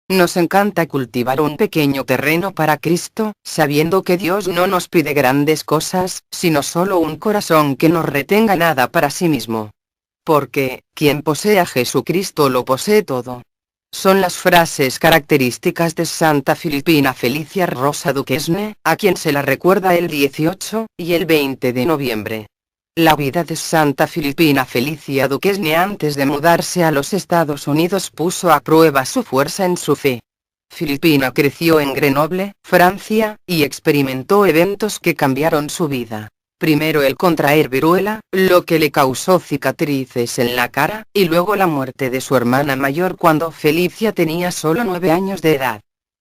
Nos encanta cultivar un pequeño terreno para Cristo, sabiendo que Dios no nos pide grandes cosas, sino solo un corazón que no retenga nada para sí mismo. Porque, quien posee a Jesucristo lo posee todo. Son las frases características de Santa Filipina Felicia Rosa Duquesne, a quien se la recuerda el 18 y el 20 de noviembre. La vida de Santa Filipina Felicia Duquesne antes de mudarse a los Estados Unidos puso a prueba su fuerza en su fe. Filipina creció en Grenoble, Francia, y experimentó eventos que cambiaron su vida. Primero el contraer viruela, lo que le causó cicatrices en la cara, y luego la muerte de su hermana mayor cuando Felicia tenía solo 9 años de edad.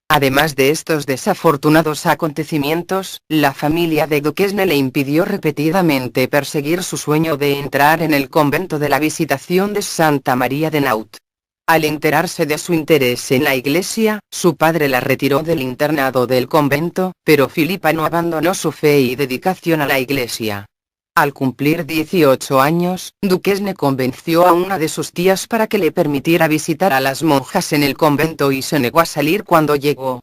Además de estos desafortunados acontecimientos, la familia de Duquesne le impidió repetidamente perseguir su sueño de entrar en el convento de la Visitación de Santa María de Naut. Al enterarse de su interés en la iglesia, su padre la retiró del internado del convento, pero Filipa no abandonó su fe y dedicación a la iglesia. Al cumplir 18 años, Duquesne convenció a una de sus tías para que le permitiera visitar a las monjas en el convento y se negó a salir cuando llegó.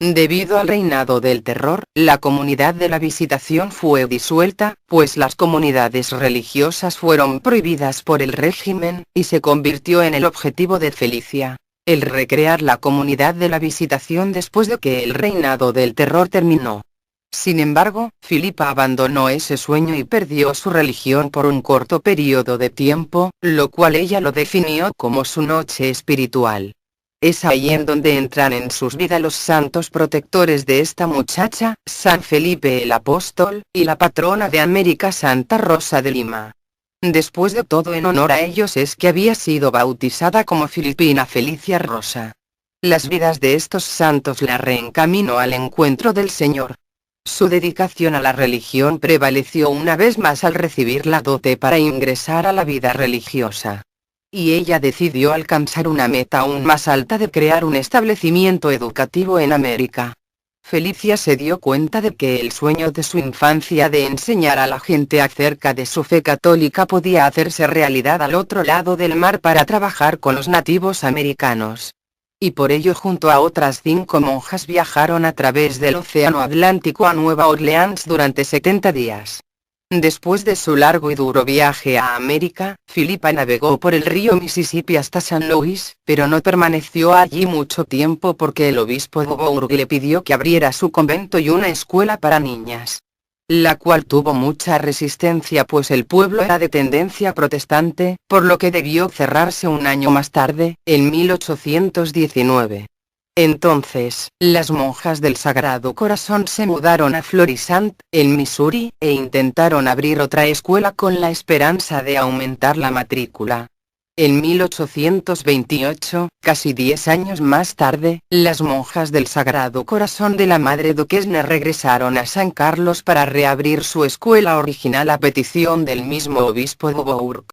Debido al reinado del terror, la comunidad de la Visitación fue disuelta, pues las comunidades religiosas fueron prohibidas por el régimen, y se convirtió en el objetivo de Felicia, el recrear la comunidad de la Visitación después de que el reinado del terror terminó. Sin embargo, Filipa abandonó ese sueño y perdió su religión por un corto periodo de tiempo, lo cual ella lo definió como su noche espiritual. Es ahí en donde entran en sus vidas los santos protectores de esta muchacha, San Felipe el Apóstol, y la patrona de América Santa Rosa de Lima. Después de todo, en honor a ellos es que había sido bautizada como Filipina Felicia Rosa. Las vidas de estos santos la reencaminó al encuentro del Señor. Su dedicación a la religión prevaleció una vez más al recibir la dote para ingresar a la vida religiosa. Y ella decidió alcanzar una meta aún más alta de crear un establecimiento educativo en América. Felicia se dio cuenta de que el sueño de su infancia de enseñar a la gente acerca de su fe católica podía hacerse realidad al otro lado del mar para trabajar con los nativos americanos. Y por ello, junto a otras 5 monjas, viajaron a través del Océano Atlántico a Nueva Orleans durante 70 días. Después de su largo y duro viaje a América, Filipa navegó por el río Mississippi hasta San Luis, pero no permaneció allí mucho tiempo porque el obispo de Bourg le pidió que abriera su convento y una escuela para niñas, la cual tuvo mucha resistencia pues el pueblo era de tendencia protestante, por lo que debió cerrarse un año más tarde, en 1819. Entonces, las monjas del Sagrado Corazón se mudaron a Florissant, en Missouri, e intentaron abrir otra escuela con la esperanza de aumentar la matrícula. En 1828, casi 10 años más tarde, las monjas del Sagrado Corazón de la Madre Duquesne regresaron a San Carlos para reabrir su escuela original a petición del mismo obispo de Bourg.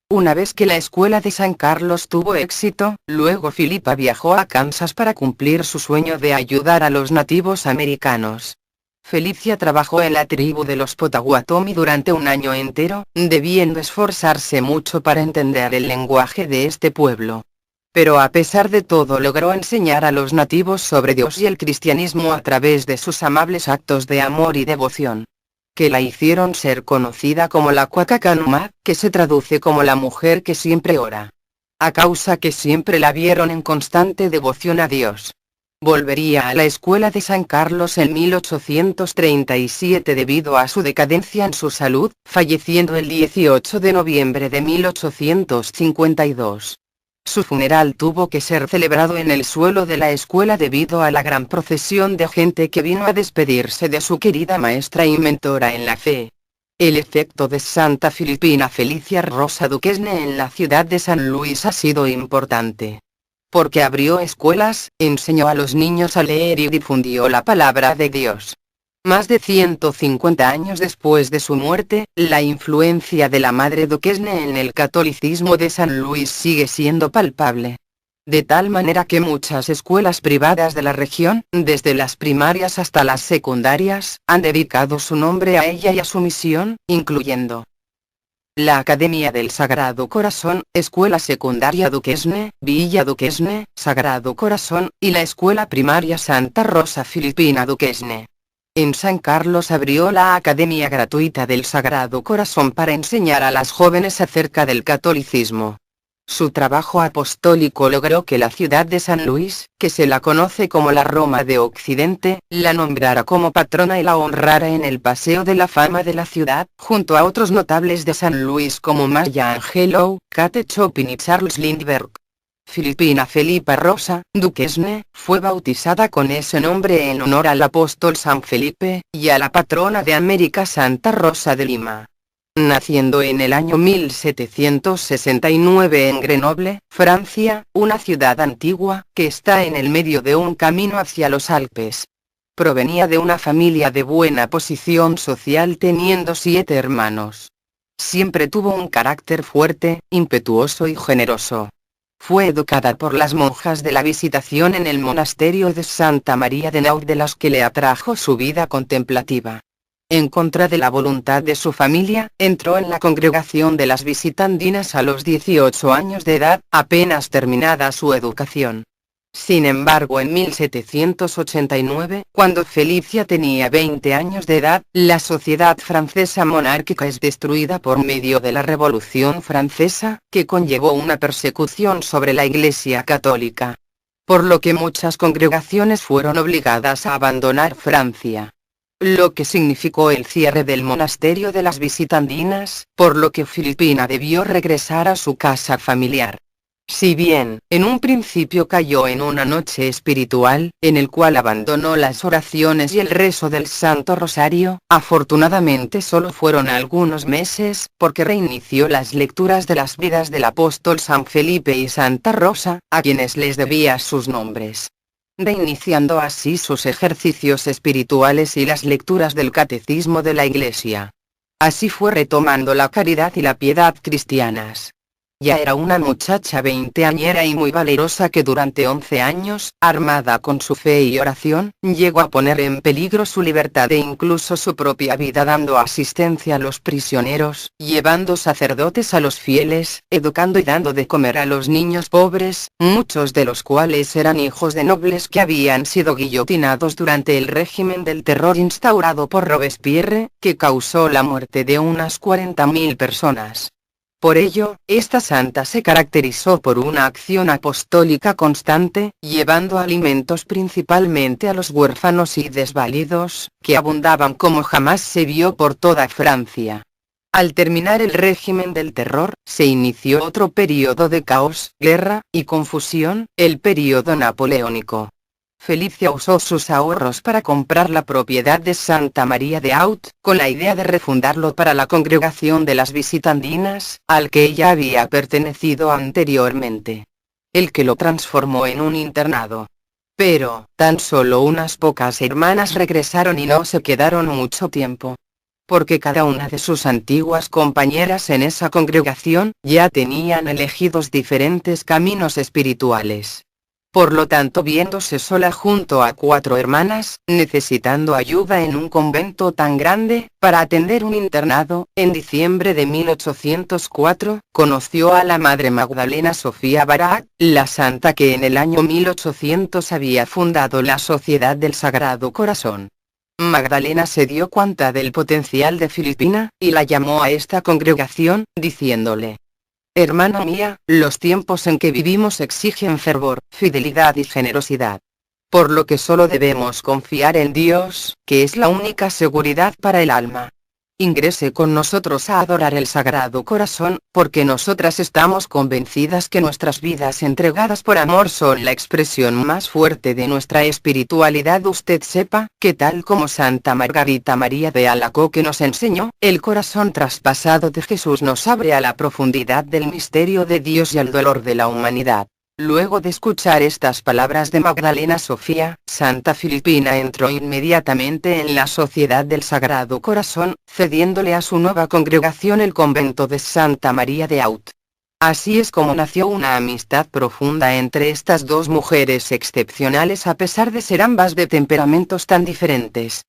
Una vez que la escuela de San Carlos tuvo éxito, luego Filipa viajó a Kansas para cumplir su sueño de ayudar a los nativos americanos. Felicia trabajó en la tribu de los Potawatomi durante un año entero, debiendo esforzarse mucho para entender el lenguaje de este pueblo. Pero a pesar de todo logró enseñar a los nativos sobre Dios y el cristianismo a través de sus amables actos de amor y devoción, que la hicieron ser conocida como la Quacacanuma, que se traduce como la mujer que siempre ora, a causa que siempre la vieron en constante devoción a Dios. Volvería a la escuela de San Carlos en 1837 debido a su decadencia en su salud, falleciendo el 18 de noviembre de 1852. Su funeral tuvo que ser celebrado en el suelo de la escuela debido a la gran procesión de gente que vino a despedirse de su querida maestra y mentora en la fe. El efecto de Santa Filipina Felicia Rosa Duquesne en la ciudad de San Luis ha sido importante, porque abrió escuelas, enseñó a los niños a leer y difundió la palabra de Dios. Más de 150 años después de su muerte, la influencia de la Madre Duquesne en el catolicismo de San Luis sigue siendo palpable. De tal manera que muchas escuelas privadas de la región, desde las primarias hasta las secundarias, han dedicado su nombre a ella y a su misión, incluyendo La Academia del Sagrado Corazón, Escuela Secundaria Duquesne, Villa Duquesne, Sagrado Corazón, y la Escuela Primaria Santa Rosa Filipina Duquesne. En San Carlos abrió la Academia Gratuita del Sagrado Corazón para enseñar a las jóvenes acerca del catolicismo. Su trabajo apostólico logró que la ciudad de San Luis, que se la conoce como la Roma de Occidente, la nombrara como patrona y la honrara en el Paseo de la Fama de la ciudad, junto a otros notables de San Luis como Maya Angelou, Kate Chopin y Charles Lindbergh. Filipina Felipa Rosa, Duquesne, fue bautizada con ese nombre en honor al apóstol San Felipe, y a la patrona de América Santa Rosa de Lima. Naciendo en el año 1769 en Grenoble, Francia, una ciudad antigua, que está en el medio de un camino hacia los Alpes. Provenía de una familia de buena posición social teniendo 7 hermanos. Siempre tuvo un carácter fuerte, impetuoso y generoso. Fue educada por las monjas de la Visitación en el monasterio de Santa María de Naut, de las que le atrajo su vida contemplativa. En contra de la voluntad de su familia, entró en la congregación de las Visitandinas a los 18 años de edad, apenas terminada su educación. Sin embargo, en 1789, cuando Felicia tenía 20 años de edad, la sociedad francesa monárquica es destruida por medio de la Revolución Francesa, que conllevó una persecución sobre la Iglesia católica. Por lo que muchas congregaciones fueron obligadas a abandonar Francia. Lo que significó el cierre del monasterio de las Visitandinas, por lo que Filipina debió regresar a su casa familiar. Si bien, en un principio cayó en una noche espiritual, en el cual abandonó las oraciones y el rezo del Santo Rosario, afortunadamente solo fueron algunos meses, porque reinició las lecturas de las vidas del apóstol San Felipe y Santa Rosa, a quienes les debía sus nombres. Reiniciando así sus ejercicios espirituales y las lecturas del Catecismo de la Iglesia. Así fue retomando la caridad y la piedad cristianas. Ya era una muchacha veinteañera y muy valerosa que durante 11 años, armada con su fe y oración, llegó a poner en peligro su libertad e incluso su propia vida, dando asistencia a los prisioneros, llevando sacerdotes a los fieles, educando y dando de comer a los niños pobres, muchos de los cuales eran hijos de nobles que habían sido guillotinados durante el régimen del terror instaurado por Robespierre, que causó la muerte de unas 40.000 personas. Por ello, esta santa se caracterizó por una acción apostólica constante, llevando alimentos principalmente a los huérfanos y desvalidos, que abundaban como jamás se vio por toda Francia. Al terminar el régimen del terror, se inició otro período de caos, guerra y confusión, el período napoleónico. Felicia usó sus ahorros para comprar la propiedad de Santa María de Aut, con la idea de refundarlo para la congregación de las Visitandinas, al que ella había pertenecido anteriormente. El que lo transformó en un internado. Pero, tan solo unas pocas hermanas regresaron y no se quedaron mucho tiempo. Porque cada una de sus antiguas compañeras en esa congregación, ya tenían elegidos diferentes caminos espirituales. Por lo tanto, viéndose sola junto a 4 hermanas, necesitando ayuda en un convento tan grande, para atender un internado, en diciembre de 1804, conoció a la Madre Magdalena Sofía Barat, la santa que en el año 1800 había fundado la Sociedad del Sagrado Corazón. Magdalena se dio cuenta del potencial de Filipina, y la llamó a esta congregación, diciéndole: «Hermana mía, los tiempos en que vivimos exigen fervor, fidelidad y generosidad. Por lo que solo debemos confiar en Dios, que es la única seguridad para el alma. Ingrese con nosotros a adorar el Sagrado Corazón, porque nosotras estamos convencidas que nuestras vidas entregadas por amor son la expresión más fuerte de nuestra espiritualidad. Usted sepa, que tal como Santa Margarita María de Alacoque nos enseñó, el corazón traspasado de Jesús nos abre a la profundidad del misterio de Dios y al dolor de la humanidad». Luego de escuchar estas palabras de Magdalena Sofía, Santa Filipina entró inmediatamente en la Sociedad del Sagrado Corazón, cediéndole a su nueva congregación el convento de Santa María de Aut. Así es como nació una amistad profunda entre estas dos mujeres excepcionales, a pesar de ser ambas de temperamentos tan diferentes.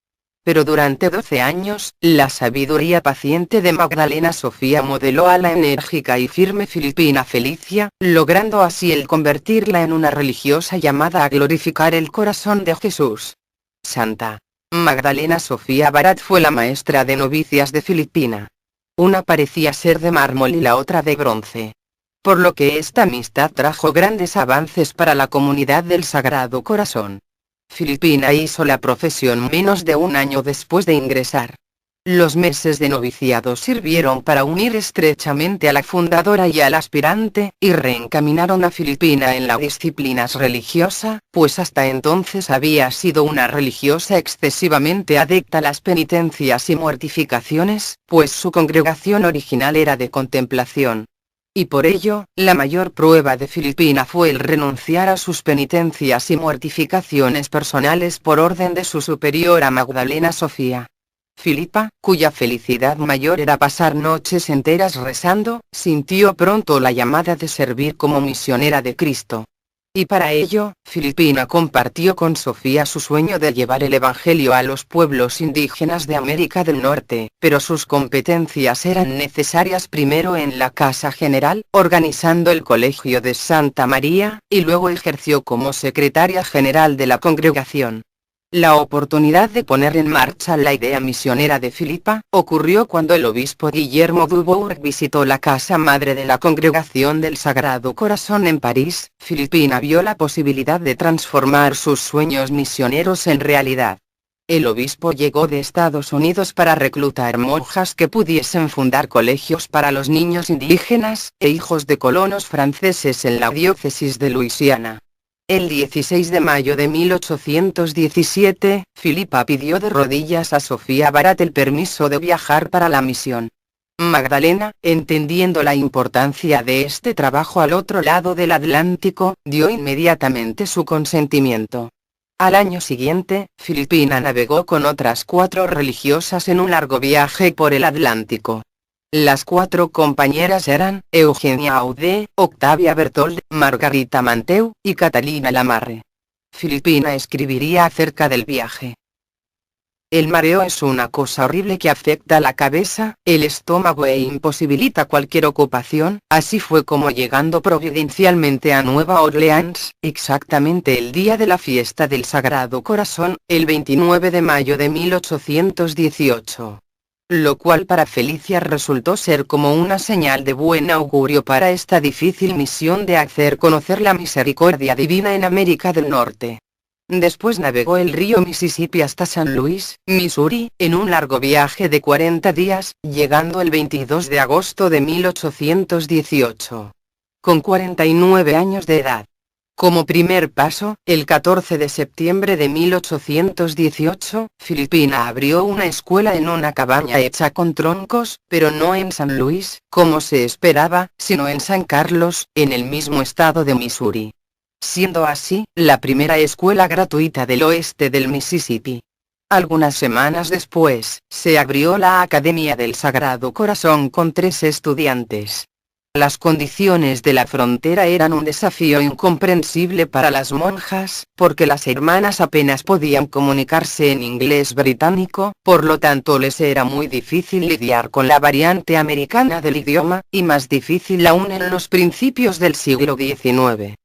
Pero durante 12 años, la sabiduría paciente de Magdalena Sofía modeló a la enérgica y firme filipina Felicia, logrando así el convertirla en una religiosa llamada a glorificar el corazón de Jesús. Santa Magdalena Sofía Barat fue la maestra de novicias de Filipina. Una parecía ser de mármol y la otra de bronce. Por lo que esta amistad trajo grandes avances para la comunidad del Sagrado Corazón. Filipina hizo la profesión menos de un año después de ingresar. Los meses de noviciado sirvieron para unir estrechamente a la fundadora y al aspirante, y reencaminaron a Filipina en la disciplina religiosa, pues hasta entonces había sido una religiosa excesivamente adicta a las penitencias y mortificaciones, pues su congregación original era de contemplación. Y por ello, la mayor prueba de Filipina fue el renunciar a sus penitencias y mortificaciones personales por orden de su superiora Magdalena Sofía. Filipa, cuya felicidad mayor era pasar noches enteras rezando, sintió pronto la llamada de servir como misionera de Cristo. Y para ello, Filipina compartió con Sofía su sueño de llevar el Evangelio a los pueblos indígenas de América del Norte, pero sus competencias eran necesarias primero en la Casa General, organizando el Colegio de Santa María, y luego ejerció como secretaria general de la congregación. La oportunidad de poner en marcha la idea misionera de Filipa ocurrió cuando el obispo Guillermo Dubourg visitó la casa madre de la Congregación del Sagrado Corazón en París. Filipina vio la posibilidad de transformar sus sueños misioneros en realidad. El obispo llegó de Estados Unidos para reclutar monjas que pudiesen fundar colegios para los niños indígenas e hijos de colonos franceses en la diócesis de Luisiana. El 16 de mayo de 1817, Filipa pidió de rodillas a Sofía Barat el permiso de viajar para la misión. Magdalena, entendiendo la importancia de este trabajo al otro lado del Atlántico, dio inmediatamente su consentimiento. Al año siguiente, Filipina navegó con otras 4 religiosas en un largo viaje por el Atlántico. Las 4 compañeras eran Eugenia Audé, Octavia Berthold, Margarita Manteu y Catalina Lamarre. Filipina escribiría acerca del viaje. El mareo es una cosa horrible que afecta la cabeza, el estómago e imposibilita cualquier ocupación. Así fue como, llegando providencialmente a Nueva Orleans, exactamente el día de la fiesta del Sagrado Corazón, el 29 de mayo de 1818. Lo cual para Felicia resultó ser como una señal de buen augurio para esta difícil misión de hacer conocer la misericordia divina en América del Norte. Después navegó el río Mississippi hasta San Luis, Missouri, en un largo viaje de 40 días, llegando el 22 de agosto de 1818. Con 49 años de edad. Como primer paso, el 14 de septiembre de 1818, Filipina abrió una escuela en una cabaña hecha con troncos, pero no en San Luis, como se esperaba, sino en San Carlos, en el mismo estado de Missouri. Siendo así, la primera escuela gratuita del oeste del Mississippi. Algunas semanas después, se abrió la Academia del Sagrado Corazón con 3 estudiantes. Las condiciones de la frontera eran un desafío incomprensible para las monjas, porque las hermanas apenas podían comunicarse en inglés británico, por lo tanto les era muy difícil lidiar con la variante americana del idioma, y más difícil aún en los principios del siglo XIX.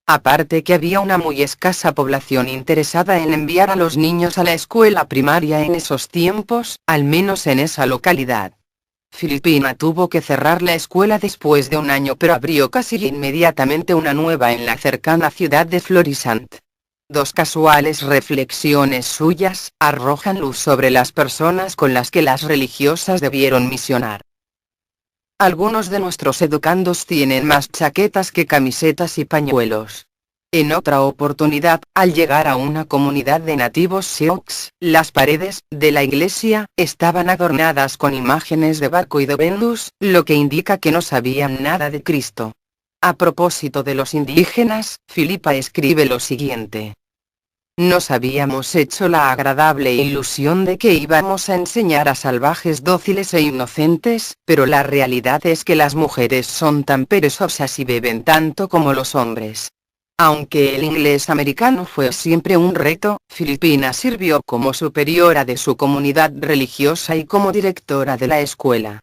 Aparte que había una muy escasa población interesada en enviar a los niños a la escuela primaria en esos tiempos, al menos en esa localidad. Filipina tuvo que cerrar la escuela después de un año, pero abrió casi inmediatamente una nueva en la cercana ciudad de Florissant. 2 casuales reflexiones suyas arrojan luz sobre las personas con las que las religiosas debieron misionar. Algunos de nuestros educandos tienen más chaquetas que camisetas y pañuelos. En otra oportunidad, al llegar a una comunidad de nativos sioux, las paredes de la iglesia estaban adornadas con imágenes de Baco y de Venus, lo que indica que no sabían nada de Cristo. A propósito de los indígenas, Filipa escribe lo siguiente. Nos habíamos hecho la agradable ilusión de que íbamos a enseñar a salvajes dóciles e inocentes, pero la realidad es que las mujeres son tan perezosas y beben tanto como los hombres. Aunque el inglés americano fue siempre un reto, Filipina sirvió como superiora de su comunidad religiosa y como directora de la escuela.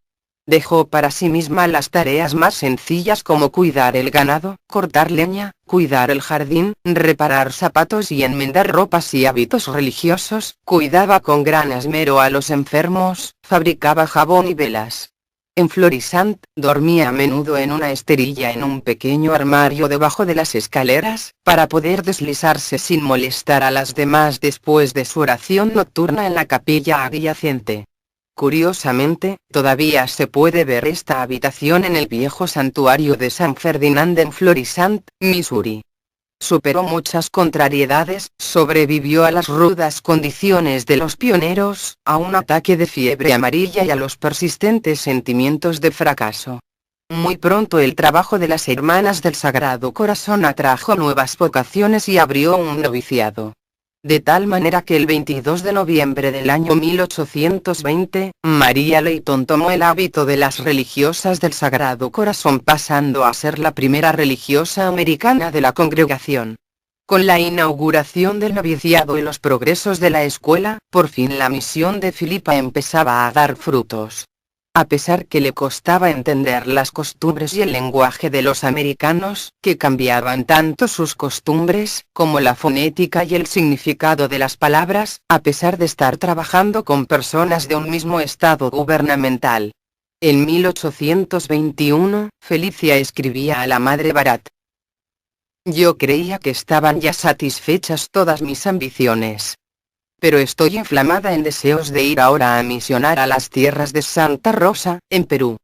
Dejó para sí misma las tareas más sencillas como cuidar el ganado, cortar leña, cuidar el jardín, reparar zapatos y enmendar ropas y hábitos religiosos, cuidaba con gran esmero a los enfermos, fabricaba jabón y velas. En Florissant, dormía a menudo en una esterilla en un pequeño armario debajo de las escaleras, para poder deslizarse sin molestar a las demás después de su oración nocturna en la capilla adyacente. Curiosamente, todavía se puede ver esta habitación en el viejo santuario de San Ferdinand en Florissant, Missouri. Superó muchas contrariedades, sobrevivió a las rudas condiciones de los pioneros, a un ataque de fiebre amarilla y a los persistentes sentimientos de fracaso. Muy pronto el trabajo de las Hermanas del Sagrado Corazón atrajo nuevas vocaciones y abrió un noviciado. De tal manera que el 22 de noviembre del año 1820, María Layton tomó el hábito de las religiosas del Sagrado Corazón, pasando a ser la primera religiosa americana de la congregación. Con la inauguración del noviciado y los progresos de la escuela, por fin la misión de Filipa empezaba a dar frutos. A pesar que le costaba entender las costumbres y el lenguaje de los americanos, que cambiaban tanto sus costumbres, como la fonética y el significado de las palabras, a pesar de estar trabajando con personas de un mismo estado gubernamental. En 1821, Felicia escribía a la madre Barat: «Yo creía que estaban ya satisfechas todas mis ambiciones. Pero estoy inflamada en deseos de ir ahora a misionar a las tierras de Santa Rosa, en Perú.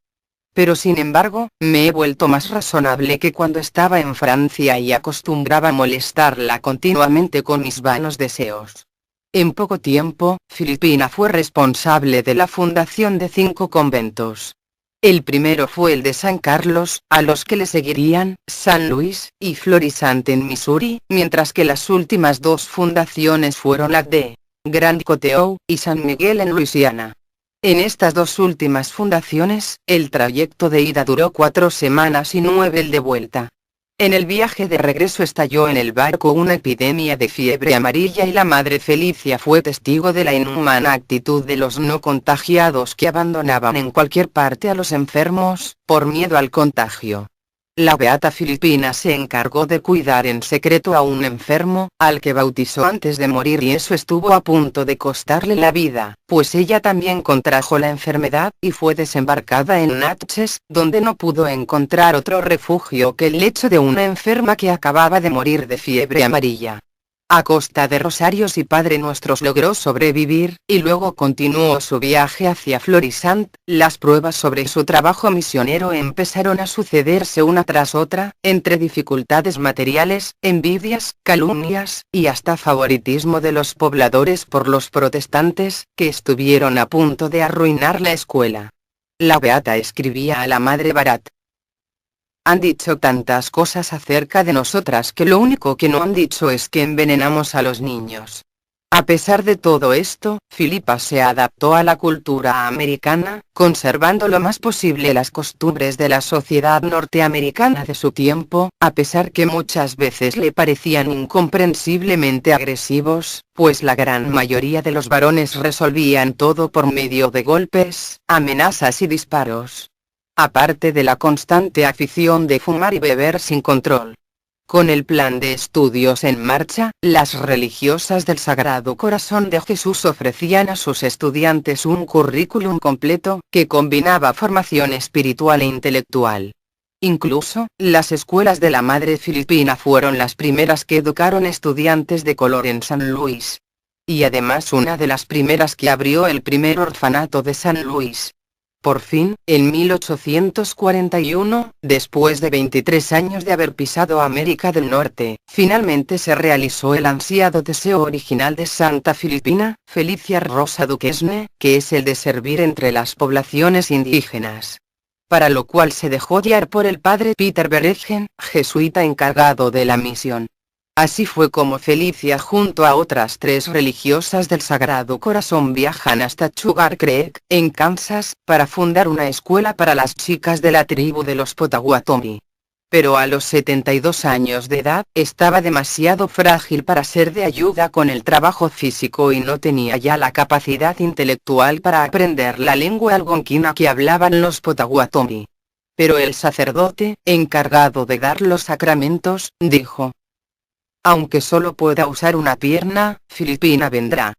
Pero sin embargo, me he vuelto más razonable que cuando estaba en Francia y acostumbraba a molestarla continuamente con mis vanos deseos». En poco tiempo, Filipina fue responsable de la fundación de 5 conventos. El primero fue el de San Carlos, a los que le seguirían San Luis y Florissant en Missouri, mientras que las últimas 2 fundaciones fueron la de Grand Coteau y San Miguel en Luisiana. En estas 2 últimas fundaciones, el trayecto de ida duró 4 semanas y 9 el de vuelta. En el viaje de regreso estalló en el barco una epidemia de fiebre amarilla y la madre Felicia fue testigo de la inhumana actitud de los no contagiados que abandonaban en cualquier parte a los enfermos, por miedo al contagio. La beata Filipina se encargó de cuidar en secreto a un enfermo, al que bautizó antes de morir, y eso estuvo a punto de costarle la vida, pues ella también contrajo la enfermedad, y fue desembarcada en Natchez, donde no pudo encontrar otro refugio que el lecho de una enferma que acababa de morir de fiebre amarilla. A costa de rosarios y Padre Nuestros logró sobrevivir, y luego continuó su viaje hacia Florissant. Las pruebas sobre su trabajo misionero empezaron a sucederse una tras otra, entre dificultades materiales, envidias, calumnias, y hasta favoritismo de los pobladores por los protestantes, que estuvieron a punto de arruinar la escuela. La beata escribía a la madre Barat: «Han dicho tantas cosas acerca de nosotras que lo único que no han dicho es que envenenamos a los niños». A pesar de todo esto, Filipa se adaptó a la cultura americana, conservando lo más posible las costumbres de la sociedad norteamericana de su tiempo, a pesar que muchas veces le parecían incomprensiblemente agresivos, pues la gran mayoría de los varones resolvían todo por medio de golpes, amenazas y disparos. Aparte de la constante afición de fumar y beber sin control. Con el plan de estudios en marcha, las religiosas del Sagrado Corazón de Jesús ofrecían a sus estudiantes un currículum completo, que combinaba formación espiritual e intelectual. Incluso, las escuelas de la Madre Filipina fueron las primeras que educaron estudiantes de color en San Luis. Y además una de las primeras que abrió el primer orfanato de San Luis. Por fin, en 1841, después de 23 años de haber pisado América del Norte, finalmente se realizó el ansiado deseo original de Santa Filipina, Felicia Rosa Duquesne, que es el de servir entre las poblaciones indígenas. Para lo cual se dejó guiar por el padre Peter Beregen, jesuita encargado de la misión. Así fue como Felicia junto a otras 3 religiosas del Sagrado Corazón viajan hasta Sugar Creek, en Kansas, para fundar una escuela para las chicas de la tribu de los Potawatomi. pero a los 72 años de edad, estaba demasiado frágil para ser de ayuda con el trabajo físico y no tenía ya la capacidad intelectual para aprender la lengua algonquina que hablaban los Potawatomi. Pero el sacerdote, encargado de dar los sacramentos, dijo: aunque solo pueda usar una pierna, Filipina vendrá.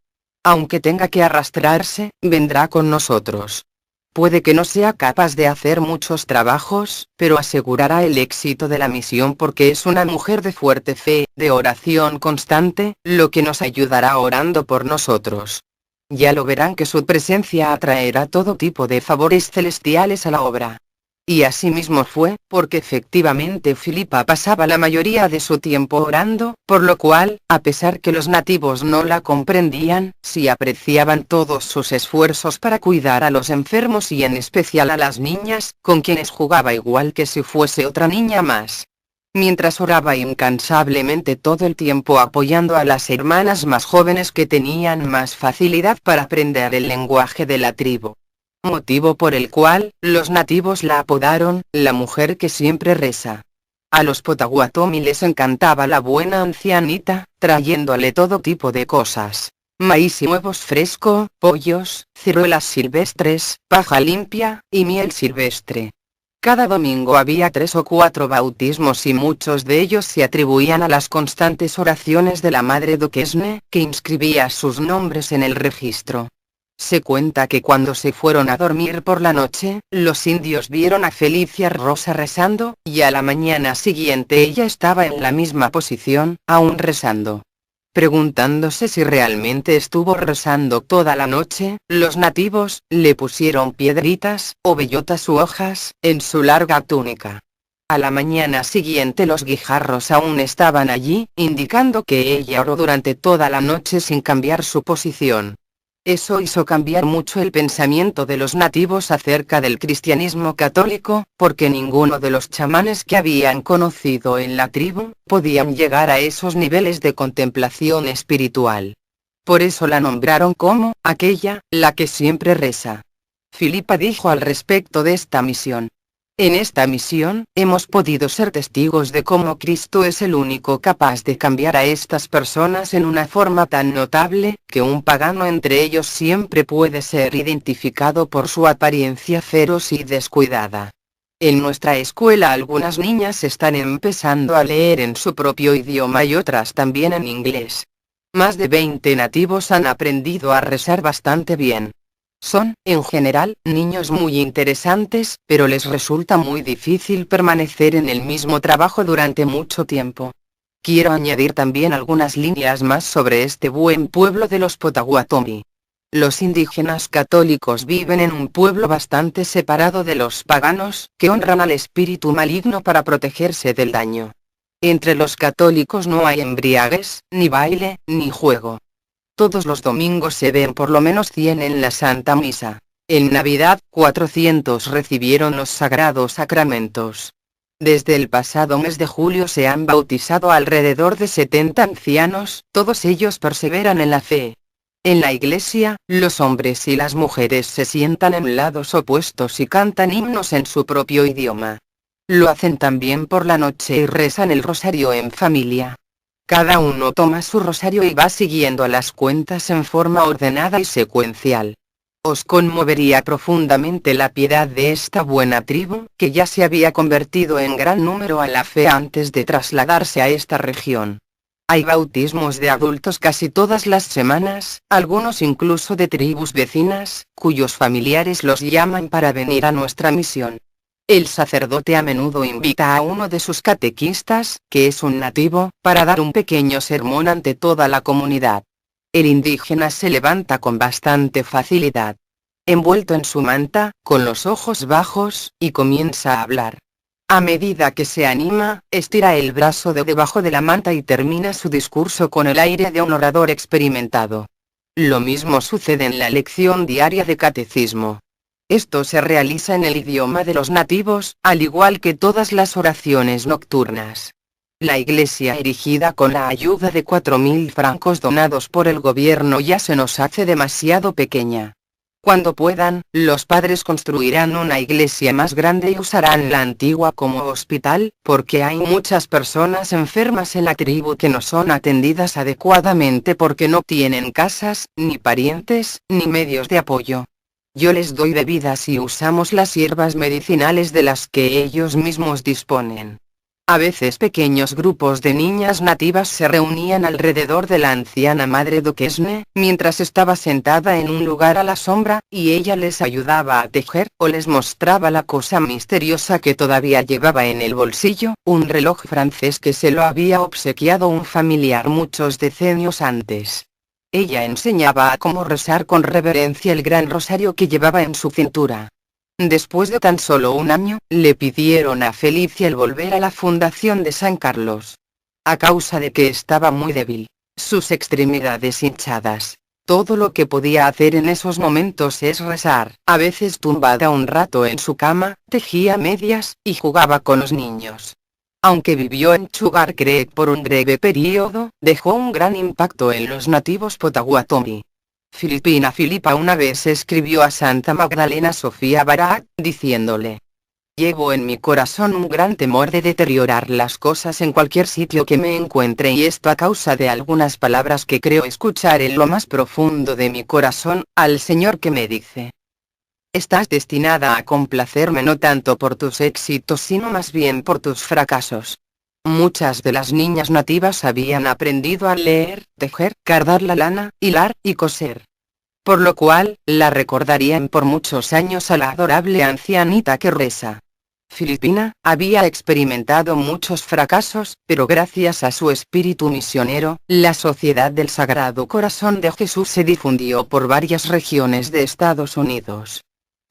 Aunque tenga que arrastrarse, vendrá con nosotros. Puede que no sea capaz de hacer muchos trabajos, pero asegurará el éxito de la misión porque es una mujer de fuerte fe, de oración constante, lo que nos ayudará orando por nosotros. Ya lo verán que su presencia atraerá todo tipo de favores celestiales a la obra. Y así mismo fue, porque efectivamente Filipa pasaba la mayoría de su tiempo orando, por lo cual, a pesar que los nativos no la comprendían, sí apreciaban todos sus esfuerzos para cuidar a los enfermos y en especial a las niñas, con quienes jugaba igual que si fuese otra niña más. Mientras oraba incansablemente todo el tiempo apoyando a las hermanas más jóvenes que tenían más facilidad para aprender el lenguaje de la tribu. Motivo por el cual, los nativos la apodaron, la mujer que siempre reza. A los Potawatomi les encantaba la buena ancianita, trayéndole todo tipo de cosas. Maíz y huevos fresco, pollos, ciruelas silvestres, paja limpia, y miel silvestre. Cada domingo había 3 o 4 bautismos y muchos de ellos se atribuían a las constantes oraciones de la madre Duquesne, que inscribía sus nombres en el registro. Se cuenta que cuando se fueron a dormir por la noche, los indios vieron a Felicia Rosa rezando, y a la mañana siguiente ella estaba en la misma posición, aún rezando. Preguntándose si realmente estuvo rezando toda la noche, los nativos le pusieron piedritas, o bellotas u hojas, en su larga túnica. A la mañana siguiente los guijarros aún estaban allí, indicando que ella oró durante toda la noche sin cambiar su posición. Eso hizo cambiar mucho el pensamiento de los nativos acerca del cristianismo católico, porque ninguno de los chamanes que habían conocido en la tribu, podían llegar a esos niveles de contemplación espiritual. Por eso la nombraron como, aquella, la que siempre reza. Filipa dijo al respecto de esta misión: en esta misión, hemos podido ser testigos de cómo Cristo es el único capaz de cambiar a estas personas en una forma tan notable, que un pagano entre ellos siempre puede ser identificado por su apariencia feroz y descuidada. En nuestra escuela algunas niñas están empezando a leer en su propio idioma y otras también en inglés. Más de 20 nativos han aprendido a rezar bastante bien. Son, en general, niños muy interesantes, pero les resulta muy difícil permanecer en el mismo trabajo durante mucho tiempo. Quiero añadir también algunas líneas más sobre este buen pueblo de los Potawatomi. Los indígenas católicos viven en un pueblo bastante separado de los paganos, que honran al espíritu maligno para protegerse del daño. Entre los católicos no hay embriaguez, ni baile, ni juego. Todos los domingos se ven por lo menos 100 en la Santa Misa. En Navidad, 400 recibieron los sagrados sacramentos. Desde el pasado mes de julio se han bautizado alrededor de 70 ancianos, todos ellos perseveran en la fe. En la iglesia, los hombres y las mujeres se sientan en lados opuestos y cantan himnos en su propio idioma. Lo hacen también por la noche y rezan el rosario en familia. Cada uno toma su rosario y va siguiendo las cuentas en forma ordenada y secuencial. Os conmovería profundamente la piedad de esta buena tribu, que ya se había convertido en gran número a la fe antes de trasladarse a esta región. Hay bautismos de adultos casi todas las semanas, algunos incluso de tribus vecinas, cuyos familiares los llaman para venir a nuestra misión. El sacerdote a menudo invita a uno de sus catequistas, que es un nativo, para dar un pequeño sermón ante toda la comunidad. El indígena se levanta con bastante facilidad, envuelto en su manta, con los ojos bajos, y comienza a hablar. A medida que se anima, estira el brazo de debajo de la manta y termina su discurso con el aire de un orador experimentado. Lo mismo sucede en la lección diaria de catecismo. Esto se realiza en el idioma de los nativos, al igual que todas las oraciones nocturnas. La iglesia erigida con la ayuda de 4.000 francos donados por el gobierno ya se nos hace demasiado pequeña. Cuando puedan, los padres construirán una iglesia más grande y usarán la antigua como hospital, porque hay muchas personas enfermas en la tribu que no son atendidas adecuadamente porque no tienen casas, ni parientes, ni medios de apoyo. Yo les doy bebidas y usamos las hierbas medicinales de las que ellos mismos disponen. A veces pequeños grupos de niñas nativas se reunían alrededor de la anciana madre Duquesne, mientras estaba sentada en un lugar a la sombra, y ella les ayudaba a tejer, o les mostraba la cosa misteriosa que todavía llevaba en el bolsillo, un reloj francés que se lo había obsequiado un familiar muchos decenios antes. Ella enseñaba a cómo rezar con reverencia el gran rosario que llevaba en su cintura. Después de tan solo un año, le pidieron a Felicia el volver a la fundación de San Carlos. A causa de que estaba muy débil, sus extremidades hinchadas. Todo lo que podía hacer en esos momentos es rezar. A veces tumbada un rato en su cama, tejía medias, y jugaba con los niños. Aunque vivió en Sugar Creek por un breve período, dejó un gran impacto en los nativos Potawatomi. Filipina Filipa una vez escribió a Santa Magdalena Sofía Barak, diciéndole: llevo en mi corazón un gran temor de deteriorar las cosas en cualquier sitio que me encuentre, y esto a causa de algunas palabras que creo escuchar en lo más profundo de mi corazón, al Señor que me dice: estás destinada a complacerme no tanto por tus éxitos sino más bien por tus fracasos. Muchas de las niñas nativas habían aprendido a leer, tejer, cardar la lana, hilar, y coser. Por lo cual, la recordarían por muchos años a la adorable ancianita que reza. Filipina había experimentado muchos fracasos, pero gracias a su espíritu misionero, la Sociedad del Sagrado Corazón de Jesús se difundió por varias regiones de Estados Unidos.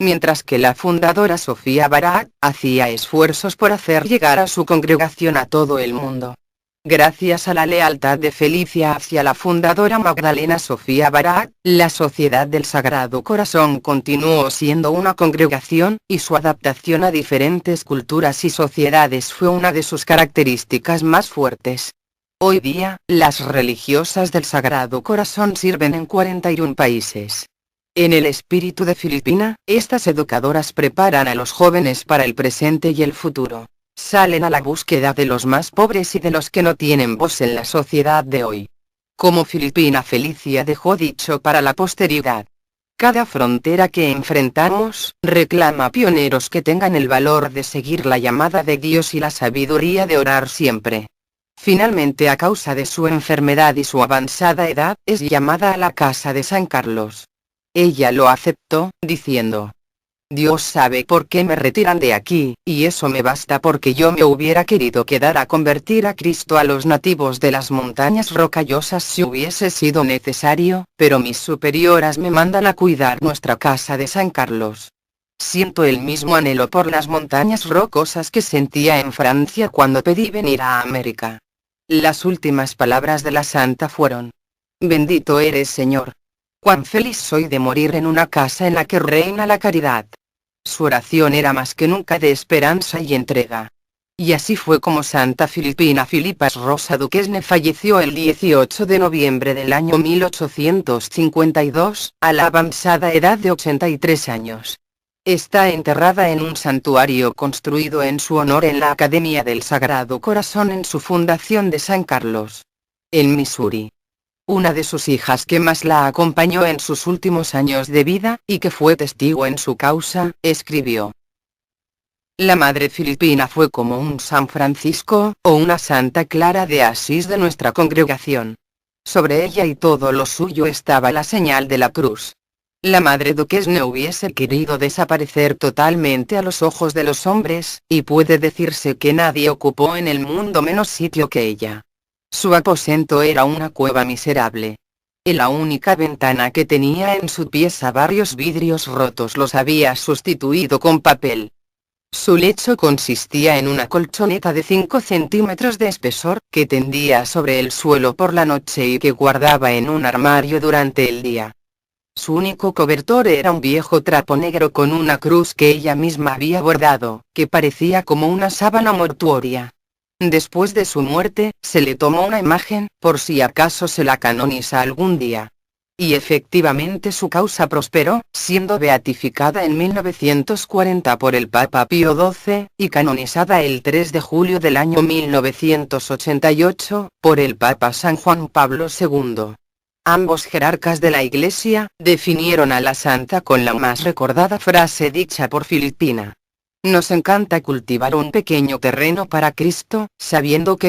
Mientras que la fundadora Sofía Barak hacía esfuerzos por hacer llegar a su congregación a todo el mundo. Gracias a la lealtad de Felicia hacia la fundadora Magdalena Sofía Barak, la Sociedad del Sagrado Corazón continuó siendo una congregación, y su adaptación a diferentes culturas y sociedades fue una de sus características más fuertes. Hoy día, las religiosas del Sagrado Corazón sirven en 41 países. En el espíritu de Filipina, estas educadoras preparan a los jóvenes para el presente y el futuro. Salen a la búsqueda de los más pobres y de los que no tienen voz en la sociedad de hoy. Como Filipina Felicia dejó dicho para la posteridad: cada frontera que enfrentamos, reclama pioneros que tengan el valor de seguir la llamada de Dios y la sabiduría de orar siempre. Finalmente, a causa de su enfermedad y su avanzada edad, es llamada a la casa de San Carlos. Ella lo aceptó, diciendo: Dios sabe por qué me retiran de aquí, y eso me basta, porque yo me hubiera querido quedar a convertir a Cristo a los nativos de las montañas rocallosas si hubiese sido necesario, pero mis superioras me mandan a cuidar nuestra casa de San Carlos. Siento el mismo anhelo por las montañas rocosas que sentía en Francia cuando pedí venir a América. Las últimas palabras de la santa fueron: bendito eres, Señor. Cuán feliz soy de morir en una casa en la que reina la caridad. Su oración era más que nunca de esperanza y entrega. Y así fue como Santa Filipina Filipas Rosa Duquesne falleció el 18 de noviembre del año 1852, a la avanzada edad de 83 años. Está enterrada en un santuario construido en su honor en la Academia del Sagrado Corazón en su fundación de San Carlos, en Missouri. Una de sus hijas que más la acompañó en sus últimos años de vida, y que fue testigo en su causa, escribió: la Madre Filipina fue como un San Francisco, o una Santa Clara de Asís de nuestra congregación. Sobre ella y todo lo suyo estaba la señal de la cruz. La Madre Duquesne hubiese querido desaparecer totalmente a los ojos de los hombres, y puede decirse que nadie ocupó en el mundo menos sitio que ella. Su aposento era una cueva miserable. Y la única ventana que tenía en su pieza varios vidrios rotos los había sustituido con papel. Su lecho consistía en una colchoneta de 5 centímetros de espesor, que tendía sobre el suelo por la noche y que guardaba en un armario durante el día. Su único cobertor era un viejo trapo negro con una cruz que ella misma había bordado, que parecía como una sábana mortuoria. Después de su muerte, se le tomó una imagen, por si acaso se la canoniza algún día. Y efectivamente su causa prosperó, siendo beatificada en 1940 por el Papa Pío XII, y canonizada el 3 de julio del año 1988, por el Papa San Juan Pablo II. Ambos jerarcas de la Iglesia, definieron a la santa con la más recordada frase dicha por Filipina: nos encanta cultivar un pequeño terreno para Cristo, sabiendo que